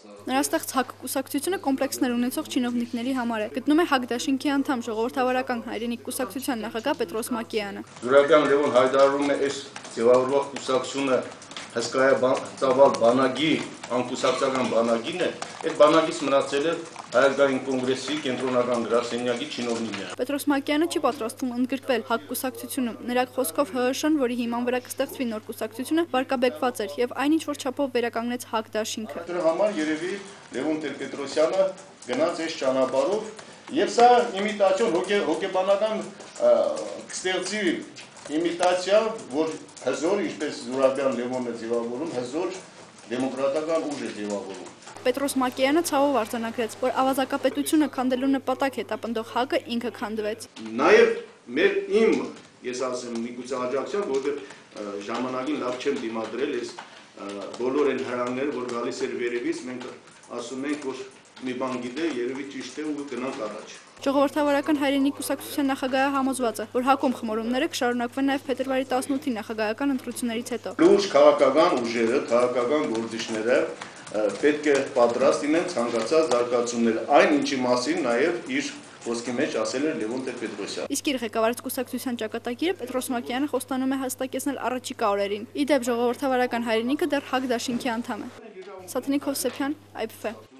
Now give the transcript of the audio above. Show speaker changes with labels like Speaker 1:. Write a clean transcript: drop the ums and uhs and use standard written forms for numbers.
Speaker 1: Նրա ստեղծ ՀԱԿ կուսակցությունը կոմպլեքսներ ունեցող չինովնիկների համար է, գտնում է ՀԱԿ դաշինքի անդամ ժողովրդավարական հայրենիք կուսակցության նախագահ Պետրոս Մակեյանը։
Speaker 2: Զուրաբյան Լևոն հայտարարում է այս ձևավորված կուսակցությունը հսկայածավալ բանակի, անկուսակցական բանակին է, այդ բանակից մնացել է Հայազգային կոնգրեսի կենտրոնական գրասենյակի չինովնիկները։
Speaker 1: Պետրոս Մակեյանը չի պատրաստվում ընդգրկվել ՀԱԿ կուսակցությունում։ Նրա խոսքով ՀՀՇ-ն, որի հիման վրա կստեղծվի նոր կուսակցությունը, վարկաբեկված էր եւ այնինչ որ չափով վերականգնեց ՀԱԿ դաշինքը։
Speaker 2: Դրա համար երևի Լևոն Տեր-Պետրոսյանը գնաց այս ճանապարհով եւ սա իմիտացիոն հոգեբանական կստեղծի իմիտացիա, որ հզոր, ինչպես Զուրաբյան Լևոնը ձևավորում, հզոր դեմոկրատական ուժ է ձևավորում։
Speaker 1: Պետրոս Մակեյանը ցավով արձանագրեց, որ ավազակապետությունը քանդելու նպատակ հետապնդող ՀԱԿ-ը ինքը քանդվեց։
Speaker 2: Նաեւ ես ասեմ միգուցե աջակցության, որովհետեւ ժամանակին լավ չեմ դիմադրել այս բոլոր այն հրանները, որ գալիս էր վերևից, մենք ասում ենք, որ մի բան գիտե, երևի ճիշտ է ու գնանք առաջ։
Speaker 1: Ժողովրդավարական հայրենիք կուսակցության նախագահը համոզված է, որ ՀԱԿ-ում խմորումները կշարունակվեն նաև փետրվարի 18-ի նախագահական ընտրություններից հետո։
Speaker 2: Լուրջ քաղաքական ուժերը, քաղաքական գործիչները պետք է պատրաստ լինեն ցանկացած զարգացումներ, այն ինչի մասին նաև իր խոսքի մեջ ասել էր Լևոն Տեր-Պետրոսյանը։
Speaker 1: Իսկ իր ղեկավարած կուսակցության ճակատագիրը Պետրոս Մակեյանը խոստանում է հստակեցնել առաջիկա օրերին։ Ի դեպ ժողովրդավարական հայրենիքը դեռ ՀԱԿ դաշինքի անդամ է։ Սաթնիկ Հովսեփյան, IPF։